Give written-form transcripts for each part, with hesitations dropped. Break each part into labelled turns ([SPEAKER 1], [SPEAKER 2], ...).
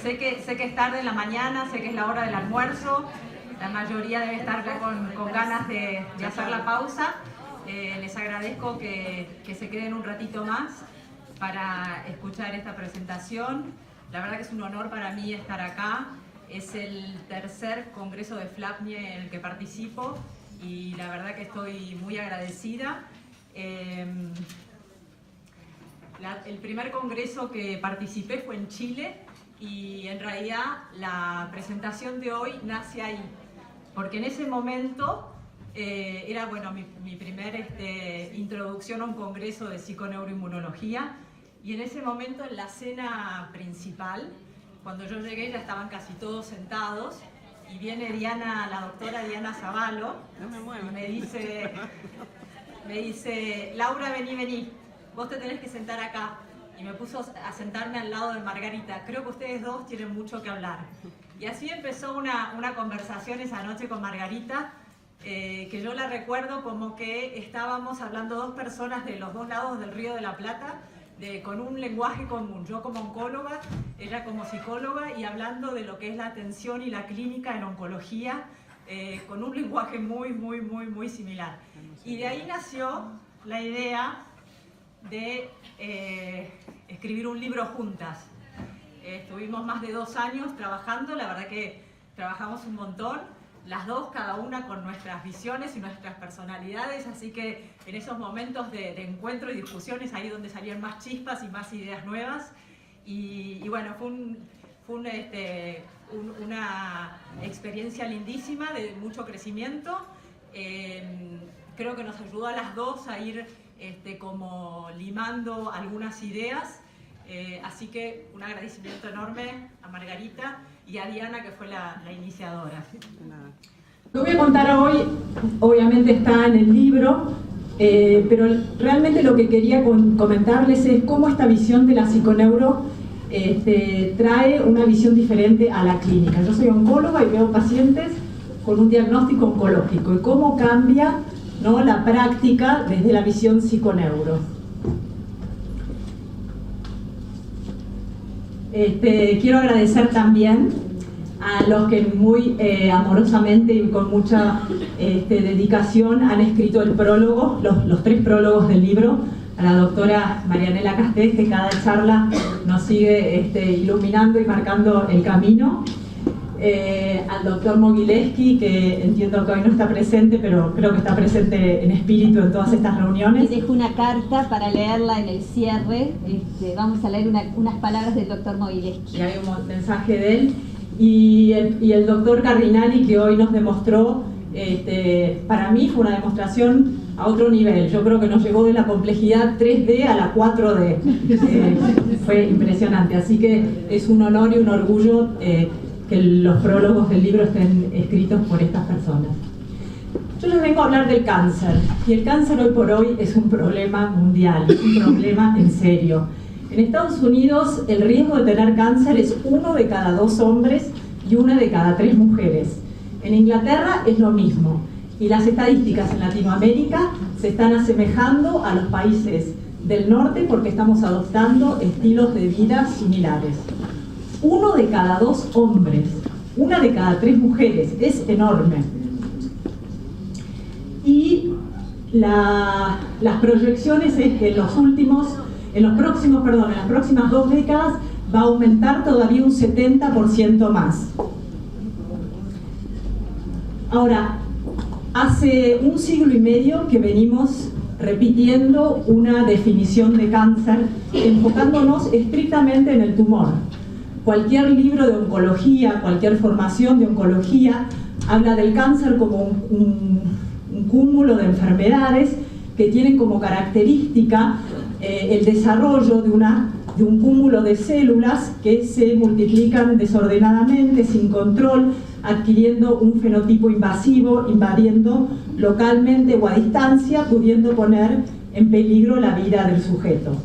[SPEAKER 1] Sé que es tarde en la mañana, sé que es la hora del almuerzo, la mayoría debe estar ya con ganas de hacer la pausa. Les agradezco que se queden un ratito más para escuchar esta presentación. La verdad que es un honor para mí estar acá. Es el tercer congreso de FLAPNIE en el que participo y la verdad que estoy muy agradecida. El primer congreso que participé fue en Chile y en realidad la presentación de hoy nace ahí, porque en ese momento era bueno, mi primer introducción a un congreso de psiconeuroinmunología, y en ese momento en la cena principal, cuando yo llegué ya estaban casi todos sentados y viene Diana, la doctora Diana Zavallo, y me dice, Laura, vení, vos te tenés que sentar acá. Y me puso a sentarme al lado de Margarita. Creo que ustedes dos tienen mucho que hablar. Y así empezó una conversación esa noche con Margarita, que yo la recuerdo como que estábamos hablando dos personas de los dos lados del Río de la Plata, con un lenguaje común. Yo como oncóloga, ella como psicóloga, y hablando de lo que es la atención y la clínica en oncología, con un lenguaje muy similar. Y de ahí nació la idea de escribir un libro juntas. Estuvimos más de 2 años trabajando, la verdad que trabajamos un montón, las dos, cada una con nuestras visiones y nuestras personalidades, así que en esos momentos de encuentro y discusiones, ahí donde salían más chispas y más ideas nuevas. Y bueno, fue una experiencia lindísima, de mucho crecimiento. Creo que nos ayudó a las dos a ir como limando algunas ideas, así que un agradecimiento enorme a Margarita y a Diana, que fue la iniciadora. Lo que voy a contar hoy obviamente está en el libro, pero realmente lo que quería comentarles es cómo esta visión de la psiconeuro trae una visión diferente a la clínica. Yo soy oncóloga y veo pacientes con un diagnóstico oncológico y cómo cambia, ¿no?, la práctica desde la visión psiconeuro. Quiero agradecer también a los que muy amorosamente y con mucha dedicación han escrito el prólogo, los 3 prólogos del libro, a la doctora Marianela Castés, que cada charla nos sigue iluminando y marcando el camino. Al doctor Mogileski, que entiendo que hoy no está presente, pero creo que está presente en espíritu en todas estas reuniones.
[SPEAKER 2] Y dejo una carta para leerla en el cierre. Vamos a leer unas palabras del doctor Mogileski.
[SPEAKER 1] Y hay un mensaje de él. Y el doctor Cardinali, que hoy nos demostró, para mí fue una demostración a otro nivel. Yo creo que nos llegó de la complejidad 3D a la 4D. Fue impresionante. Así que es un honor y un orgullo que los prólogos del libro estén escritos por estas personas. Yo les vengo a hablar del cáncer, y el cáncer hoy por hoy es un problema mundial, es un problema en serio. En Estados Unidos el riesgo de tener cáncer es 1 de cada 2 hombres y 1 de cada 3 mujeres. En Inglaterra es lo mismo, y las estadísticas en Latinoamérica se están asemejando a los países del norte porque estamos adoptando estilos de vida similares. 1 de cada 2 hombres, 1 de cada 3 mujeres, es enorme. Y las proyecciones es que en las próximas 2 décadas va a aumentar todavía un 70% más. Ahora, hace 1 siglo y medio que venimos repitiendo una definición de cáncer, enfocándonos estrictamente en el tumor. Cualquier libro de oncología, cualquier formación de oncología, habla del cáncer como un cúmulo de enfermedades que tienen como característica el desarrollo de un cúmulo de células que se multiplican desordenadamente, sin control, adquiriendo un fenotipo invasivo, invadiendo localmente o a distancia, pudiendo poner en peligro la vida del sujeto.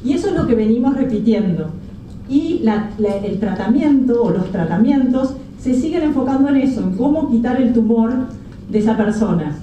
[SPEAKER 1] Y eso es lo que venimos repitiendo. Y el tratamiento o los tratamientos se siguen enfocando en eso, en cómo quitar el tumor de esa persona.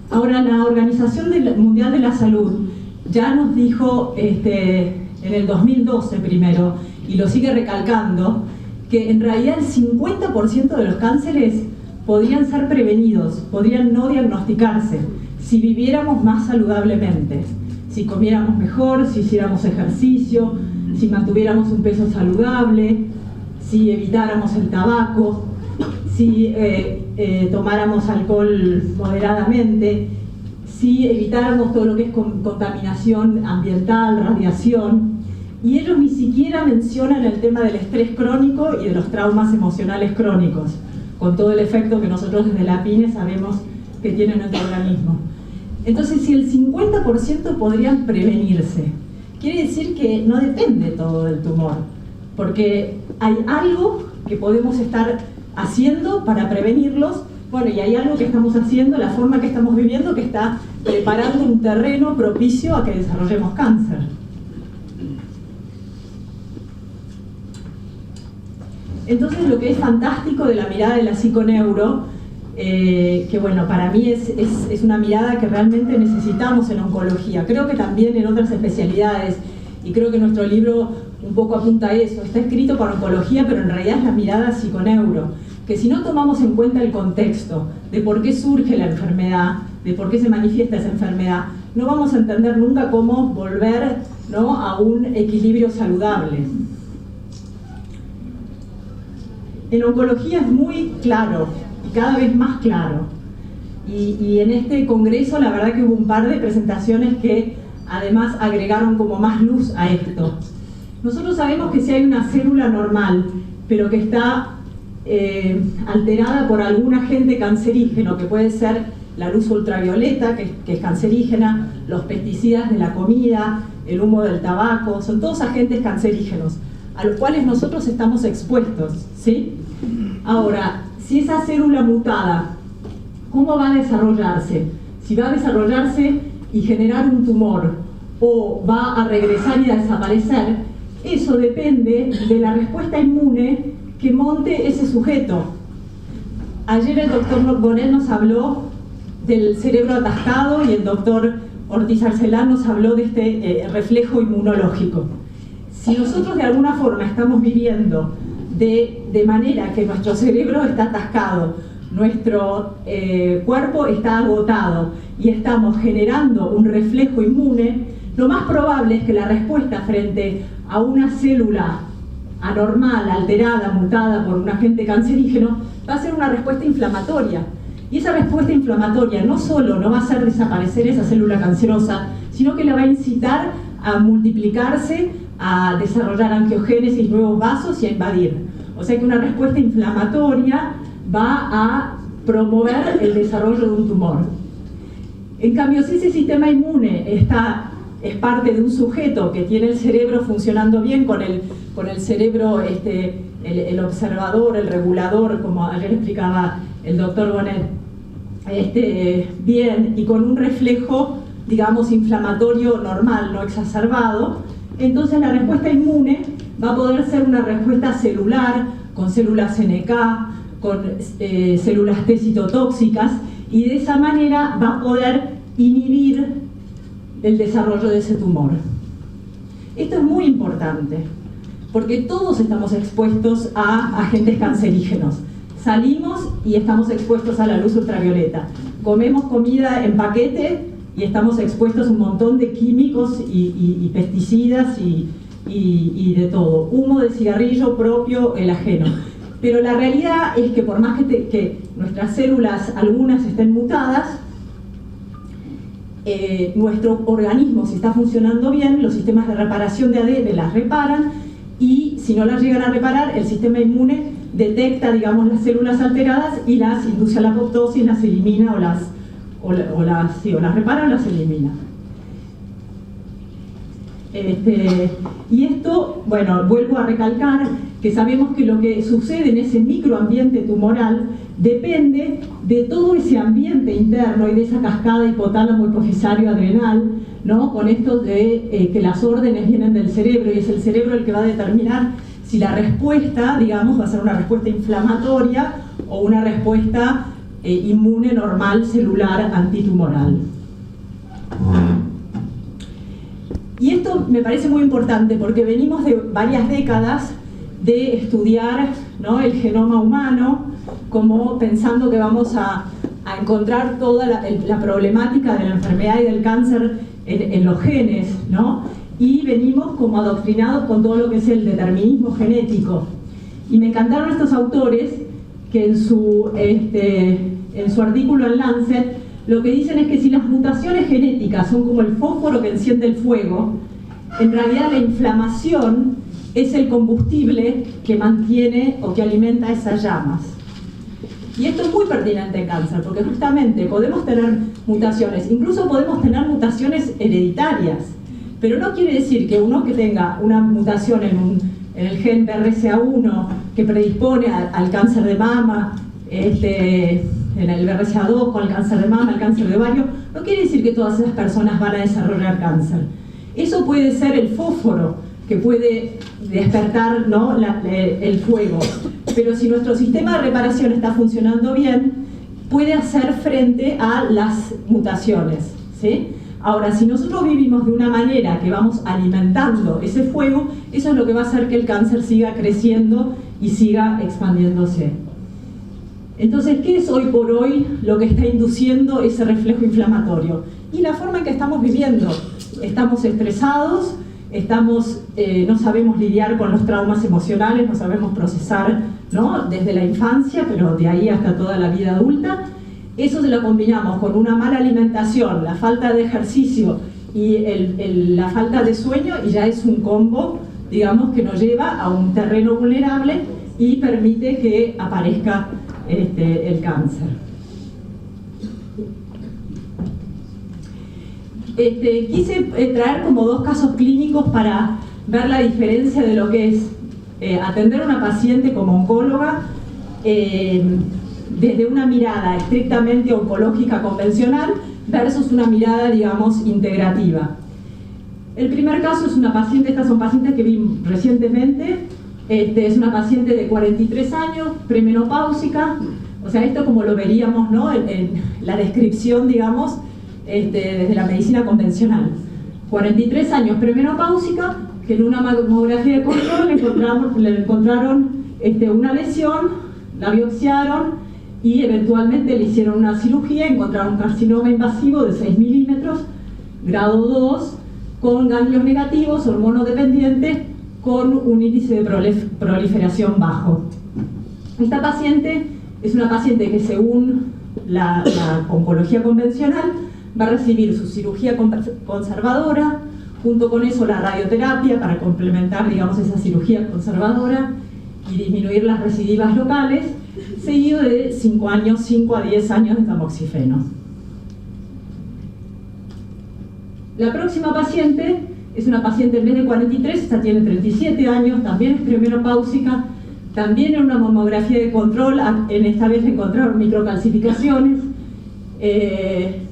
[SPEAKER 1] Ahora, la Organización Mundial de la Salud
[SPEAKER 3] ya nos dijo en el 2012 primero, y lo sigue recalcando, que en realidad el 50% de los cánceres podrían ser prevenidos, podrían no diagnosticarse, si viviéramos más saludablemente, si comiéramos mejor, si hiciéramos ejercicio, si mantuviéramos un peso saludable, si evitáramos el tabaco, si tomáramos alcohol moderadamente, si evitáramos todo lo que es contaminación ambiental, radiación. Y ellos ni siquiera mencionan el tema del estrés crónico y de los traumas emocionales crónicos, con todo el efecto que nosotros desde la PINE sabemos que tiene nuestro organismo. Entonces, si el 50% podrían prevenirse, quiere decir que no depende todo del tumor, porque hay algo que podemos estar haciendo para prevenirlos, bueno, y hay algo que estamos haciendo, la forma que estamos viviendo, que está preparando un terreno propicio a que desarrollemos cáncer. Entonces, lo que es fantástico de la mirada de la psiconeuro, que bueno, para mí es una mirada que realmente necesitamos en oncología, creo que también en otras especialidades, y creo que nuestro libro un poco apunta a eso, está escrito para oncología, pero en realidad es la mirada psiconeuro, que si no tomamos en cuenta el contexto de por qué surge la enfermedad, de por qué se manifiesta esa enfermedad, no vamos a entender nunca cómo volver, ¿no?, a un equilibrio saludable. En oncología es muy claro, y cada vez más claro. Y en este congreso la verdad que hubo un par de presentaciones que además agregaron como más luz a esto. Nosotros sabemos que si hay una célula normal, pero que está alterada por algún agente cancerígeno, que puede ser la luz ultravioleta, que es cancerígena, los pesticidas de la comida, el humo del tabaco, son todos agentes cancerígenos, a los cuales nosotros estamos expuestos, ¿sí? Ahora, si esa célula mutada, ¿cómo va a desarrollarse? Si va a desarrollarse y generar un tumor, o va a regresar y a desaparecer, eso depende de la respuesta inmune que monte ese sujeto. Ayer el doctor Bonet nos habló del cerebro atascado y el doctor Ortiz Arcelán nos habló de este reflejo inmunológico. Si nosotros de alguna forma estamos viviendo de manera que nuestro cerebro está atascado, nuestro cuerpo está agotado y estamos generando un reflejo inmune, lo más probable es que la respuesta frente a una célula anormal, alterada, mutada por un agente cancerígeno, va a ser una respuesta inflamatoria. Y esa respuesta inflamatoria no solo no va a hacer desaparecer esa célula cancerosa, sino que la va a incitar a multiplicarse, a desarrollar angiogénesis, nuevos vasos y a invadir. O sea que una respuesta inflamatoria va a promover el desarrollo de un tumor. En cambio, si ese sistema inmune es parte de un sujeto que tiene el cerebro funcionando bien, con el cerebro, el observador, el regulador, como ayer explicaba el doctor Bonet, bien, y con un reflejo, digamos, inflamatorio normal, no exacerbado, entonces la respuesta inmune va a poder ser una respuesta celular, con células NK, con células T citotóxicas, y de esa manera va a poder inhibir el desarrollo de ese tumor. Esto es muy importante, porque todos estamos expuestos a agentes cancerígenos. Salimos y estamos expuestos a la luz ultravioleta. Comemos comida en paquete y estamos expuestos a un montón de químicos y pesticidas y de todo. Humo de cigarrillo propio, el ajeno. Pero la realidad es que por más que nuestras células, algunas estén mutadas, nuestro organismo, si está funcionando bien, los sistemas de reparación de ADN las reparan, y si no las llegan a reparar, el sistema inmune detecta, digamos, las células alteradas y las induce a la apoptosis, las elimina o las repara o las elimina. Y esto, bueno, vuelvo a recalcar que sabemos que lo que sucede en ese microambiente tumoral depende de todo ese ambiente interno y de esa cascada hipotálamo hipofisario adrenal, ¿no? Con esto de que las órdenes vienen del cerebro y es el cerebro el que va a determinar si la respuesta, digamos, va a ser una respuesta inflamatoria o una respuesta inmune normal celular antitumoral. Y esto me parece muy importante porque venimos de varias décadas de estudiar, ¿no?, el genoma humano, como pensando que vamos a encontrar toda la problemática de la enfermedad y del cáncer en los genes, ¿no? Y venimos como adoctrinados con todo lo que es el determinismo genético. Y me encantaron estos autores que en su artículo en Lancet lo que dicen es que si las mutaciones genéticas son como el fósforo que enciende el fuego, en realidad la inflamación es el combustible que mantiene o que alimenta esas llamas. Y esto es muy pertinente en cáncer, porque justamente podemos tener mutaciones, incluso podemos tener mutaciones hereditarias, pero no quiere decir que uno que tenga una mutación en el gen BRCA1 que predispone al cáncer de mama, en el BRCA2 con el cáncer de mama, el cáncer de ovario, no quiere decir que todas esas personas van a desarrollar cáncer. Eso puede ser el fósforo que puede despertar, ¿no?, el fuego. Pero si nuestro sistema de reparación está funcionando bien, puede hacer frente a las mutaciones, ¿sí? Ahora, si nosotros vivimos de una manera que vamos alimentando ese fuego, eso es lo que va a hacer que el cáncer siga creciendo y siga expandiéndose. Entonces, ¿qué es hoy por hoy lo que está induciendo ese reflejo inflamatorio? Y la forma en que estamos viviendo. Estamos estresados, no sabemos lidiar con los traumas emocionales, no sabemos procesar, ¿no?, desde la infancia, pero de ahí hasta toda la vida adulta. Eso se lo combinamos con una mala alimentación, la falta de ejercicio y la falta de sueño, y ya es un combo, digamos, que nos lleva a un terreno vulnerable y permite que aparezca el cáncer. Quise traer como dos casos clínicos para ver la diferencia de lo que es atender a una paciente como oncóloga desde una mirada estrictamente oncológica convencional versus una mirada, digamos, integrativa. El primer caso es una paciente, estas son pacientes que vi recientemente, es una paciente de 43 años, premenopáusica, o sea, esto como lo veríamos, ¿no?, en la descripción, digamos, desde la medicina convencional. 43 años, premenopáusica, que en una mamografía de control le encontraron una lesión, la biopsiaron y eventualmente le hicieron una cirugía, encontraron un carcinoma invasivo de 6 milímetros, grado 2, con ganglios negativos, hormonodependientes, con un índice de proliferación bajo. Esta paciente es una paciente que, según la oncología convencional, va a recibir su cirugía conservadora, junto con eso la radioterapia para complementar, digamos, esa cirugía conservadora y disminuir las recidivas locales, seguido de 5 a 10 años de tamoxifeno. La próxima paciente es una paciente en vez de 43, esta tiene 37 años, también es premenopáusica, también en una mamografía de control, en esta vez encontraron microcalcificaciones,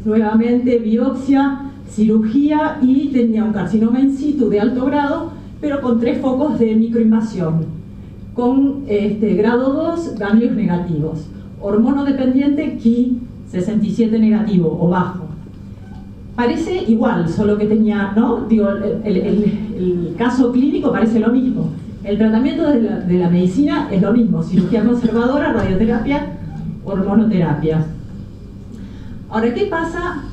[SPEAKER 3] nuevamente biopsia, cirugía, y tenía un carcinoma in situ de alto grado, pero con 3 focos de microinvasión, con grado 2, ganglios negativos, hormonodependiente, Ki 67 negativo o bajo. Parece igual, solo que tenía, ¿no?, digo, el caso clínico parece lo mismo. El tratamiento de la medicina es lo mismo: cirugía conservadora, radioterapia, hormonoterapia. Ahora, ¿qué pasa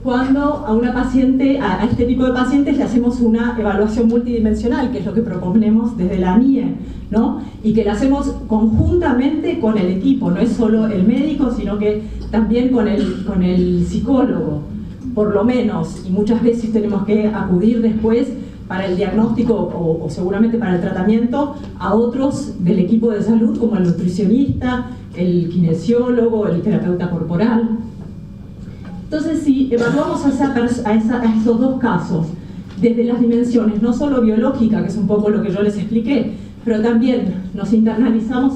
[SPEAKER 3] cuando a una paciente, a este tipo de pacientes, le hacemos una evaluación multidimensional, que es lo que proponemos desde la NIE, ¿no?, y que la hacemos conjuntamente con el equipo? No es solo el médico, sino que también con el psicólogo, por lo menos, y muchas veces tenemos que acudir después para el diagnóstico o seguramente para el tratamiento a otros del equipo de salud, como el nutricionista, el kinesiólogo, el terapeuta corporal. Entonces, si evaluamos a esos dos casos desde las dimensiones no solo biológica, que es un poco lo que yo les expliqué, pero también nos internalizamos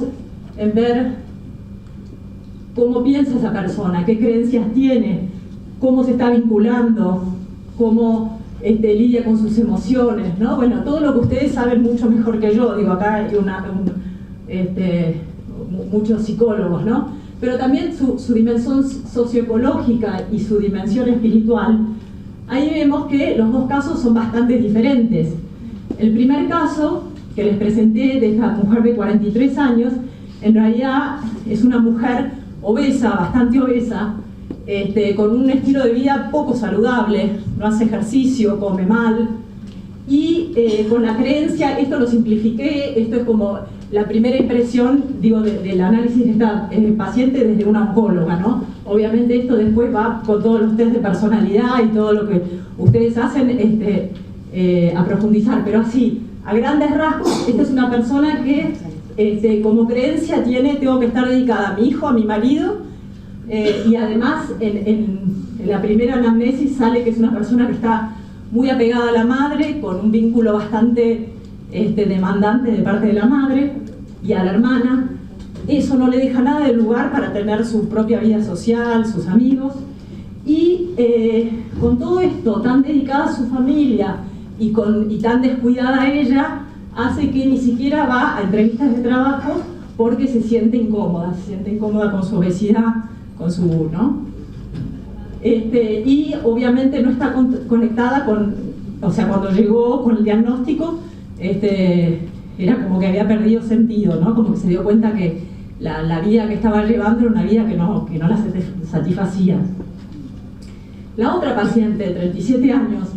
[SPEAKER 3] en ver cómo piensa esa persona, qué creencias tiene, cómo se está vinculando, cómo lidia con sus emociones, ¿no? Bueno, todo lo que ustedes saben mucho mejor que yo, digo, acá hay muchos psicólogos, ¿no? Pero también su dimensión socioecológica y su dimensión espiritual ahí vemos que los dos casos son bastante diferentes. El primer caso que les presenté de esta mujer de 43 años, en realidad es una mujer obesa, bastante obesa, con un estilo de vida poco saludable, no hace ejercicio, come mal, y con la creencia, esto lo simplifiqué, esto es como la primera impresión, digo, del análisis de esta paciente desde una oncóloga, ¿no? Obviamente esto después va con todos los test de personalidad y todo lo que ustedes hacen a profundizar, pero así, a grandes rasgos, esta es una persona que como creencia tiene, tengo que estar dedicada a mi hijo, a mi marido, y además en la primera anamnesis sale que es una persona que está muy apegada a la madre, con un vínculo bastante demandante de parte de la madre y a la hermana. Eso no le deja nada de lugar para tener su propia vida social, sus amigos, y con todo esto, tan dedicada a su familia y tan descuidada ella, hace que ni siquiera va a entrevistas de trabajo porque se siente incómoda con su obesidad, con su, ¿no? Y obviamente no está conectada con, o sea, cuando llegó con el diagnóstico, era como que había perdido sentido, ¿no? Como que se dio cuenta que la vida que estaba llevando era una vida que no la satisfacía. La otra paciente de 37 años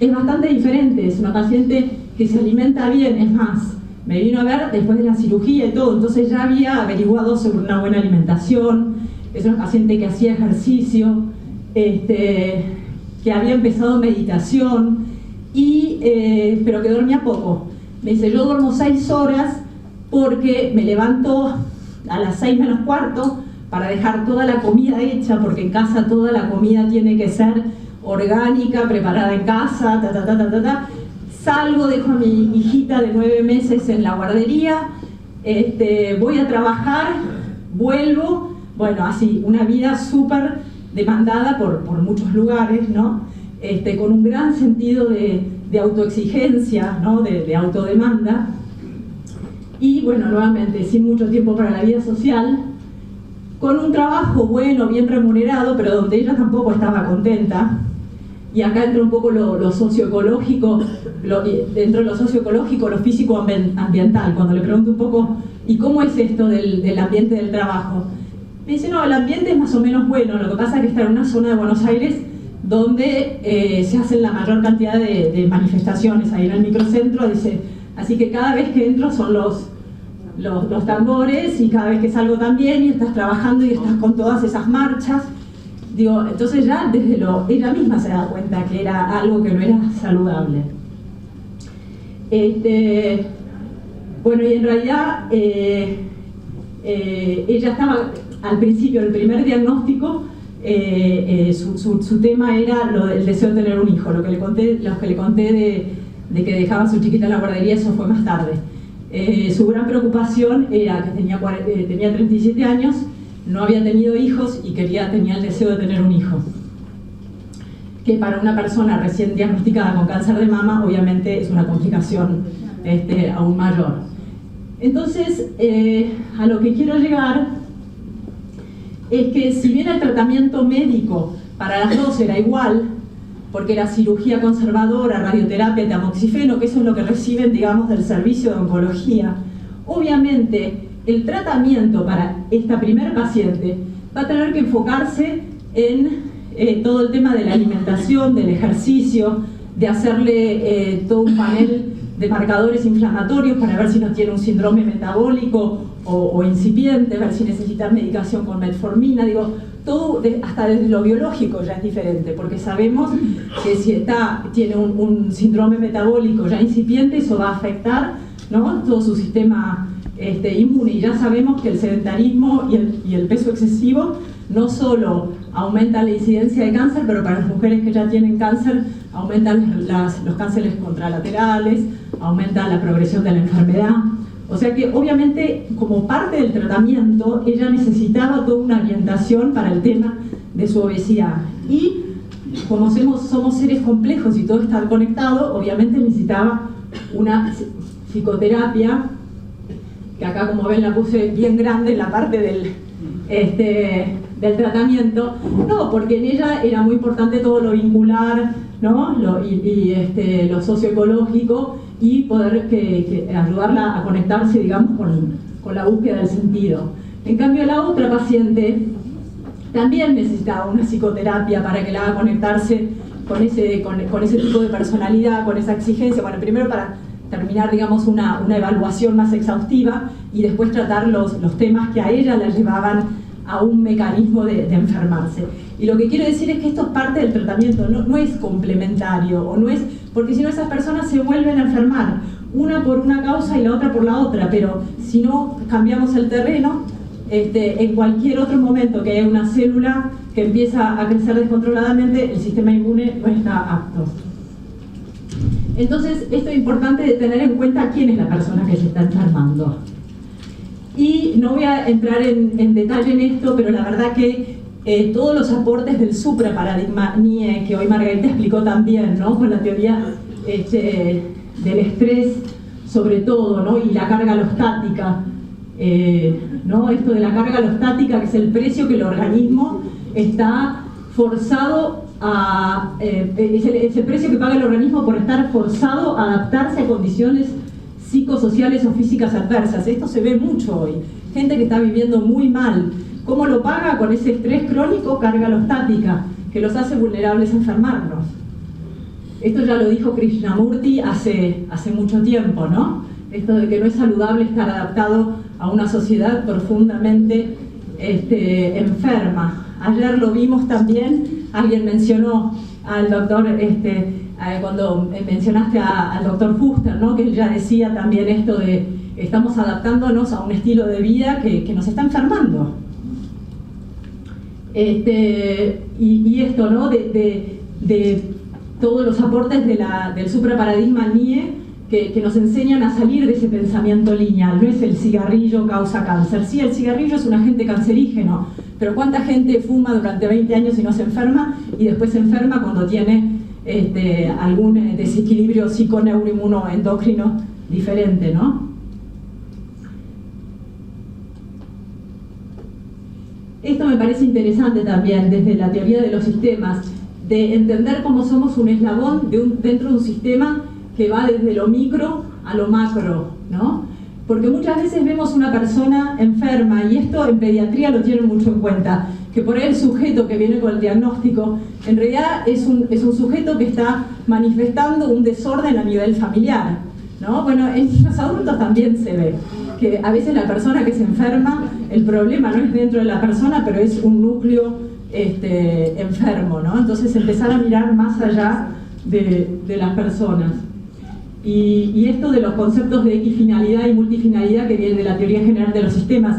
[SPEAKER 3] es bastante diferente, es una paciente que se alimenta bien, es más, me vino a ver después de la cirugía y todo, entonces ya había averiguado sobre una buena alimentación, es una paciente que hacía ejercicio, que había empezado meditación, pero que dormía poco. Me dice, yo duermo 6 horas porque me levanto a las 6 menos cuarto para dejar toda la comida hecha, porque en casa toda la comida tiene que ser orgánica, preparada en casa, Salgo, dejo a mi hijita de 9 meses en la guardería, voy a trabajar, vuelvo, bueno, así, una vida súper demandada por muchos lugares, ¿no? Con un gran sentido de autoexigencia, ¿no? De autodemanda, y bueno, nuevamente, sin mucho tiempo para la vida social, con un trabajo bueno, bien remunerado, pero donde ella tampoco estaba contenta. Y acá entra un poco lo socioecológico, dentro de lo socioecológico, lo físico-ambiental, cuando le pregunto un poco, ¿y cómo es esto del ambiente del trabajo? Me dice, no, el ambiente es más o menos bueno, lo que pasa es que está en una zona de Buenos Aires donde se hacen la mayor cantidad de manifestaciones, ahí en el microcentro, dice, así que cada vez que entro son los tambores, y cada vez que salgo también, y estás trabajando y estás con todas esas marchas. Digo, entonces ya desde ella misma se da cuenta que era algo que no era saludable. Bueno, y en realidad ella estaba al principio, el primer diagnóstico, su tema era el deseo de tener un hijo. Lo que le conté de que dejaba a su chiquita en la guardería, eso fue más tarde. Su gran preocupación era que tenía 37 años, no había tenido hijos y tenía el deseo de tener un hijo. Que para una persona recién diagnosticada con cáncer de mama, obviamente es una complicación aún mayor. Entonces, a lo que quiero llegar es que si bien el tratamiento médico para las dos era igual, porque era cirugía conservadora, radioterapia, tamoxifeno, que eso es lo que reciben, digamos, del servicio de oncología, obviamente el tratamiento para esta primer paciente va a tener que enfocarse en todo el tema de la alimentación, del ejercicio, de hacerle todo un panel de marcadores inflamatorios para ver si no tiene un síndrome metabólico o incipiente, ver si necesita medicación con metformina, digo, todo, hasta desde lo biológico ya es diferente, porque sabemos que si tiene un síndrome metabólico ya incipiente, eso va a afectar, ¿no?, todo su sistema inmune, y ya sabemos que el sedentarismo y el peso excesivo no solo aumenta la incidencia de cáncer, pero para las mujeres que ya tienen cáncer aumentan los cánceres contralaterales, aumenta la progresión de la enfermedad. O sea que obviamente como parte del tratamiento ella necesitaba toda una orientación para el tema de su obesidad, y como somos seres complejos y todo está conectado, obviamente necesitaba una psicoterapia, que acá como ven la puse bien grande en la parte del tratamiento, no, porque en ella era muy importante todo lo vincular ¿no? Lo socioecológico y poder ayudarla a conectarse, digamos, con la búsqueda del sentido. En cambio, la otra paciente también necesitaba una psicoterapia para que la haga conectarse con ese tipo de personalidad, con esa exigencia. Bueno, primero para terminar, digamos, una evaluación más exhaustiva y después tratar los temas que a ella la llevaban a un mecanismo de enfermarse. Y lo que quiero decir es que esto es parte del tratamiento, no es complementario, o no es, porque si no esas personas se vuelven a enfermar, una por una causa y la otra por la otra, pero si no cambiamos el terreno, en cualquier otro momento que haya una célula que empieza a crecer descontroladamente, el sistema inmune no está apto. Entonces, esto es importante de tener en cuenta quién es la persona que se está enfermando. Y no voy a entrar en detalle en esto, pero la verdad que todos los aportes del supraparadigma NIE, que hoy Margarita explicó también, ¿no? Con la teoría del estrés, sobre todo, ¿no? Y la carga alostática, ¿no? Esto de la carga alostática, que es el precio que el organismo está forzado a... es el precio que paga el organismo por estar forzado a adaptarse a condiciones psicosociales o físicas adversas. Esto se ve mucho hoy. Gente que está viviendo muy mal. ¿Cómo lo paga? Con ese estrés crónico, carga alostática, que los hace vulnerables a enfermarnos. Esto ya lo dijo Krishnamurti hace mucho tiempo, ¿no? Esto de que no es saludable estar adaptado a una sociedad profundamente enferma. Ayer lo vimos también, alguien mencionó al doctor, cuando mencionaste al doctor Fuster, ¿no? Que él ya decía también esto de estamos adaptándonos a un estilo de vida que nos está enfermando. Y esto, ¿no? De todos los aportes del supraparadigma NIE que nos enseñan a salir de ese pensamiento lineal. No es el cigarrillo causa cáncer. Sí, el cigarrillo es un agente cancerígeno, pero ¿cuánta gente fuma durante 20 años y no se enferma? Y después se enferma cuando tiene algún desequilibrio psiconeuroinmunoendocrino diferente, ¿no? Esto me parece interesante también desde la teoría de los sistemas, de entender cómo somos un eslabón dentro de un sistema que va desde lo micro a lo macro, ¿no? Porque muchas veces vemos una persona enferma, y esto en pediatría lo tienen mucho en cuenta, que por ahí el sujeto que viene con el diagnóstico, en realidad es un sujeto que está manifestando un desorden a nivel familiar, ¿no? Bueno, en los adultos también se ve que a veces la persona que se enferma, el problema no es dentro de la persona, pero es un núcleo enfermo, ¿no? Entonces empezar a mirar más allá de las personas. Y esto de los conceptos de equifinalidad y multifinalidad que viene de la teoría general de los sistemas,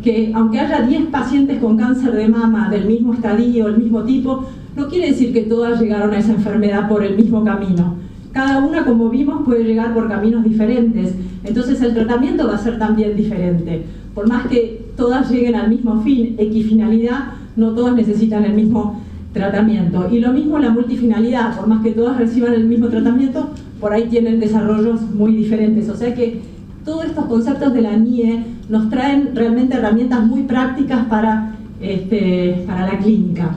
[SPEAKER 3] que aunque haya 10 pacientes con cáncer de mama del mismo estadio, el mismo tipo, no quiere decir que todas llegaron a esa enfermedad por el mismo camino. Cada una, como vimos, puede llegar por caminos diferentes. Entonces el tratamiento va a ser también diferente. Por más que todas lleguen al mismo fin, equifinalidad, no todas necesitan el mismo tratamiento. Y lo mismo la multifinalidad, por más que todas reciban el mismo tratamiento, por ahí tienen desarrollos muy diferentes. O sea que todos estos conceptos de la NIE nos traen realmente herramientas muy prácticas para la clínica.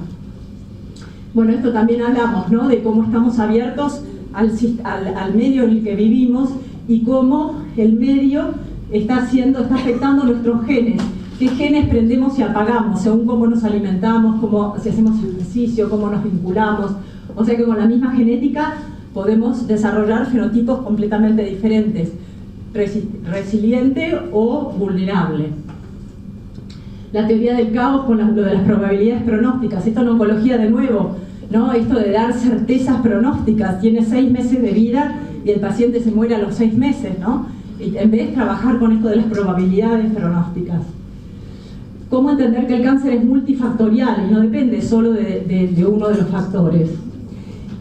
[SPEAKER 3] Bueno, esto también hablamos, ¿no? De cómo estamos abiertos al medio en el que vivimos y cómo el medio está afectando nuestros genes. ¿Qué genes prendemos y apagamos? Según cómo nos alimentamos, si hacemos ejercicio, cómo nos vinculamos. O sea que con la misma genética podemos desarrollar fenotipos completamente diferentes, resiliente o vulnerable. La teoría del caos con lo de las probabilidades pronósticas, esto en oncología de nuevo, ¿no? Esto de dar certezas pronósticas, tiene 6 meses de vida y el paciente se muere a los 6 meses, ¿no? Y en vez de trabajar con esto de las probabilidades pronósticas. ¿Cómo entender que el cáncer es multifactorial y no depende solo de uno de los factores?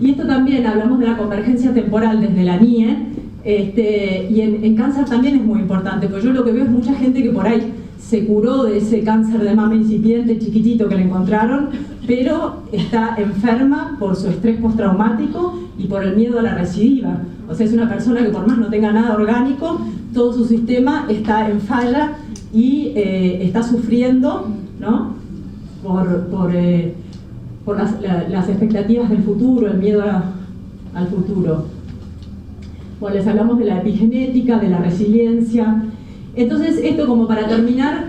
[SPEAKER 3] Y esto también, hablamos de la convergencia temporal desde la NIE, y en cáncer también es muy importante, porque yo lo que veo es mucha gente que por ahí se curó de ese cáncer de mama incipiente chiquitito que le encontraron, pero está enferma por su estrés postraumático y por el miedo a la recidiva. O sea, es una persona que por más no tenga nada orgánico, todo su sistema está en falla y está sufriendo, ¿no? por las expectativas del futuro, el miedo al futuro. Bueno, les hablamos de la epigenética, de la resiliencia. Entonces, esto como para terminar,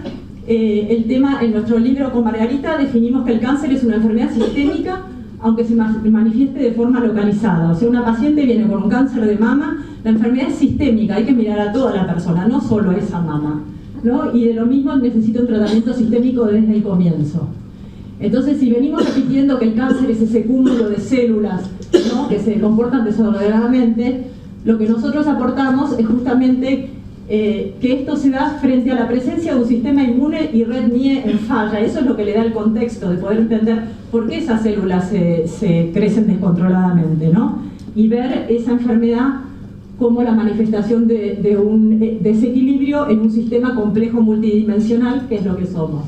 [SPEAKER 3] el tema en nuestro libro con Margarita definimos que el cáncer es una enfermedad sistémica, aunque se manifieste de forma localizada. O sea, una paciente viene con un cáncer de mama, la enfermedad es sistémica, hay que mirar a toda la persona, no solo a esa mama, ¿no? Y de lo mismo necesita un tratamiento sistémico desde el comienzo. Entonces, si venimos repitiendo que el cáncer es ese cúmulo de células, ¿no?, que se comportan desordenadamente, lo que nosotros aportamos es justamente que esto se da frente a la presencia de un sistema inmune y red NIE en falla. Eso es lo que le da el contexto de poder entender por qué esas células se crecen descontroladamente, ¿no? Y ver esa enfermedad como la manifestación de un desequilibrio en un sistema complejo multidimensional, que es lo que somos.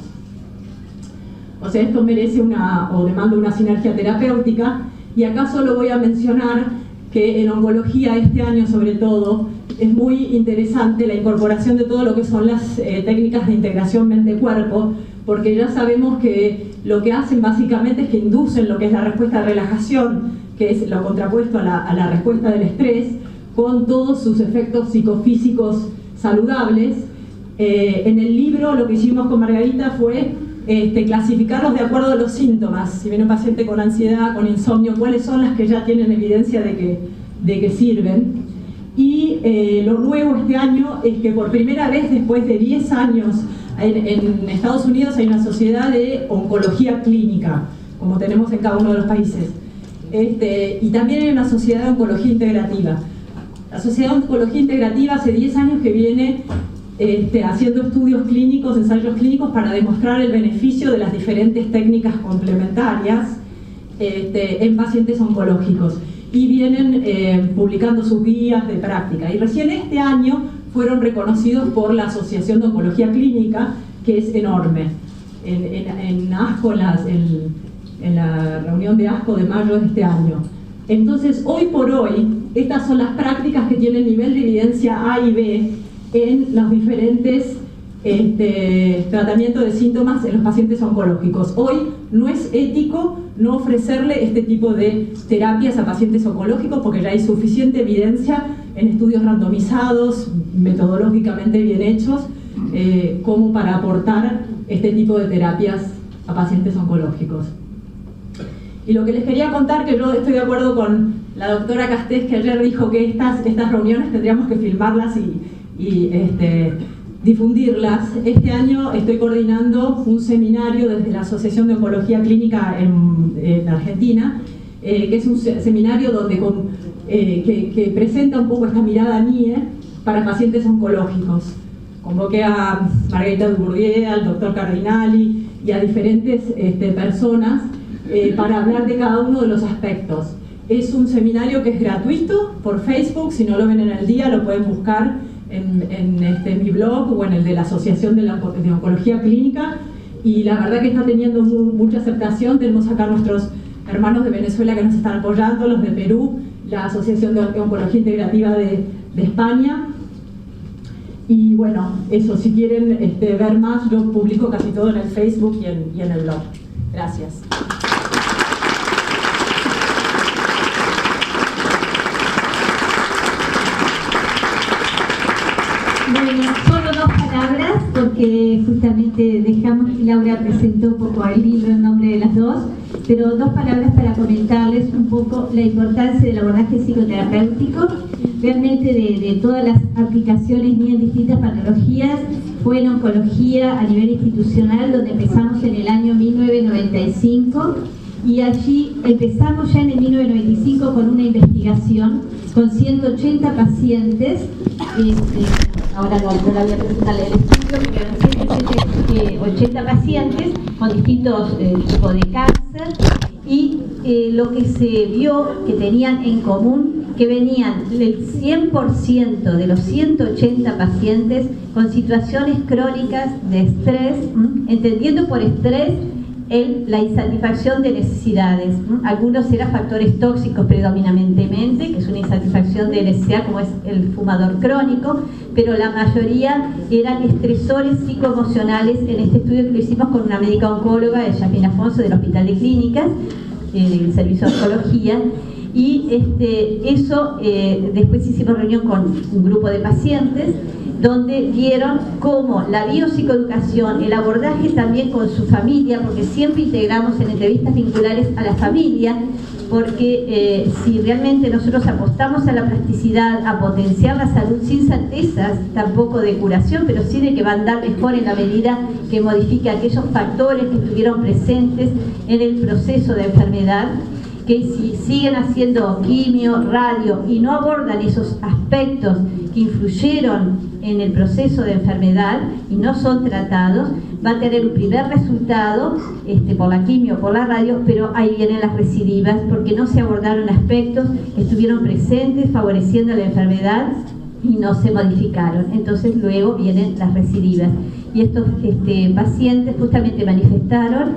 [SPEAKER 3] O sea, esto merece o demanda una sinergia terapéutica, y acá solo voy a mencionar que en oncología este año sobre todo es muy interesante la incorporación de todo lo que son las técnicas de integración mente-cuerpo, porque ya sabemos que lo que hacen básicamente es que inducen lo que es la respuesta de relajación, que es lo contrapuesto a la respuesta del estrés, con todos sus efectos psicofísicos saludables. En el libro lo que hicimos con Margarita fue clasificarlos de acuerdo a los síntomas. Si viene un paciente con ansiedad, con insomnio, cuáles son las que ya tienen evidencia de que sirven. Y lo nuevo este año es que por primera vez después de 10 años en Estados Unidos hay una sociedad de oncología clínica, como tenemos en cada uno de los países. Y también hay una sociedad de oncología integrativa. La sociedad de oncología integrativa hace 10 años que viene haciendo estudios clínicos, ensayos clínicos para demostrar el beneficio de las diferentes técnicas complementarias en pacientes oncológicos, y vienen publicando sus guías de práctica, y recién este año fueron reconocidos por la Asociación de Oncología Clínica, que es enorme. En ASCO, en la reunión de ASCO de mayo de este año. Entonces, hoy por hoy, estas son las prácticas que tienen nivel de evidencia A y B en los diferentes tratamientos de síntomas en los pacientes oncológicos. Hoy no es ético no ofrecerle este tipo de terapias a pacientes oncológicos, porque ya hay suficiente evidencia en estudios randomizados, metodológicamente bien hechos, como para aportar este tipo de terapias a pacientes oncológicos. Y lo que les quería contar, que yo estoy de acuerdo con la doctora Castés, que ayer dijo que estas reuniones tendríamos que filmarlas y difundirlas. Este año estoy coordinando un seminario desde la Asociación de Oncología Clínica en Argentina, que es un seminario donde que presenta un poco esta mirada NIE para pacientes oncológicos. Convoqué a Margarita Dubourdieu, al doctor Cardinali y a diferentes personas para hablar de cada uno de los aspectos. Es un seminario que es gratuito por Facebook. Si no lo ven en el día, lo pueden buscar en mi blog o en el de la Asociación de Oncología Clínica, y la verdad que está teniendo mucha aceptación. Tenemos acá nuestros hermanos de Venezuela que nos están apoyando, los de Perú, la Asociación de Oncología Integrativa de España. Y bueno, eso, si quieren ver más, yo publico casi todo en el Facebook y en el blog. Gracias.
[SPEAKER 2] Bueno, solo dos palabras, porque justamente dejamos que Laura presentó un poco el libro en nombre de las dos, pero dos palabras para comentarles un poco la importancia del abordaje psicoterapéutico. Realmente de todas las aplicaciones ni en distintas patologías, fue en oncología a nivel institucional donde empezamos en el año 1995, y allí empezamos ya en el 1995 con una investigación con 180 pacientes. Ahora no la voy a presentar el estudio, pero eran 180 pacientes con distintos tipos de cáncer, y lo que se vio que tenían en común, que venían el 100% de los 180 pacientes con situaciones crónicas de estrés, entendiendo por estrés la insatisfacción de necesidades. Algunos eran factores tóxicos predominantemente, que es una insatisfacción de necesidad como es el fumador crónico, pero la mayoría eran estresores psicoemocionales. En este estudio que lo hicimos con una médica oncóloga, Yasmín Afonso, del Hospital de Clínicas, del Servicio de Oncología, Y eso, después hicimos reunión con un grupo de pacientes donde vieron cómo la biopsicoeducación, el abordaje también con su familia, porque siempre integramos en entrevistas vinculares a la familia, porque si realmente nosotros apostamos a la plasticidad, a potenciar la salud sin certezas tampoco de curación, pero sí de que va a andar mejor en la medida que modifique aquellos factores que estuvieron presentes en el proceso de enfermedad, que si siguen haciendo quimio, radio y no abordan esos aspectos que influyeron en el proceso de enfermedad y no son tratados, va a tener un primer resultado por la quimio, por la radio, pero ahí vienen las recidivas porque no se abordaron aspectos que estuvieron presentes favoreciendo la enfermedad y no se modificaron. Entonces luego vienen las recidivas. Y estos pacientes justamente manifestaron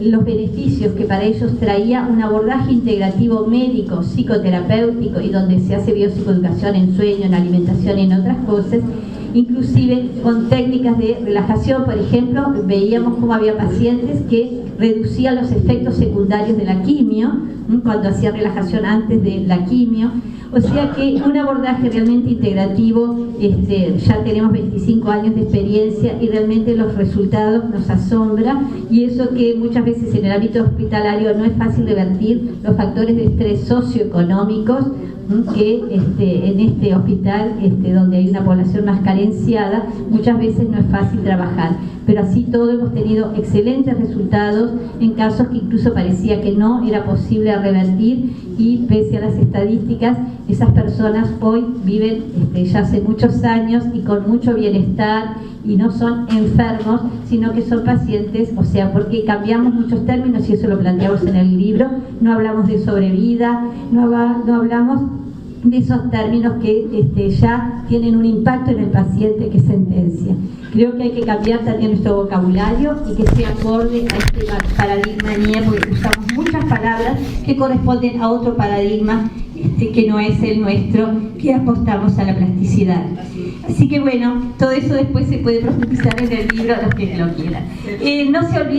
[SPEAKER 2] los beneficios que para ellos traía un abordaje integrativo médico, psicoterapéutico y donde se hace biopsicoeducación en sueño, en alimentación y en otras cosas, inclusive con técnicas de relajación. Por ejemplo, veíamos cómo había pacientes que reducían los efectos secundarios de la quimio, cuando hacían relajación antes de la quimio. O sea que un abordaje realmente integrativo, ya tenemos 25 años de experiencia y realmente los resultados nos asombran, y eso que muchas veces en el ámbito hospitalario no es fácil revertir los factores de estrés socioeconómicos que en este hospital donde hay una población más carenciada muchas veces no es fácil trabajar, pero así todo hemos tenido excelentes resultados en casos que incluso parecía que no era posible revertir, y pese a las estadísticas esas personas hoy viven ya hace muchos años y con mucho bienestar, y no son enfermos sino que son pacientes, o sea, porque cambiamos muchos términos y eso lo planteamos en el libro. No hablamos de sobrevida, no hablamos de esos términos que ya tienen un impacto en el paciente, que sentencia. Creo que hay que cambiar también nuestro vocabulario y que sea acorde a este paradigma NIE, porque usamos muchas palabras que corresponden a otro paradigma que no es el nuestro, que apostamos a la plasticidad. Así que bueno, todo eso después se puede profundizar en el libro a los que lo quieran. No se olviden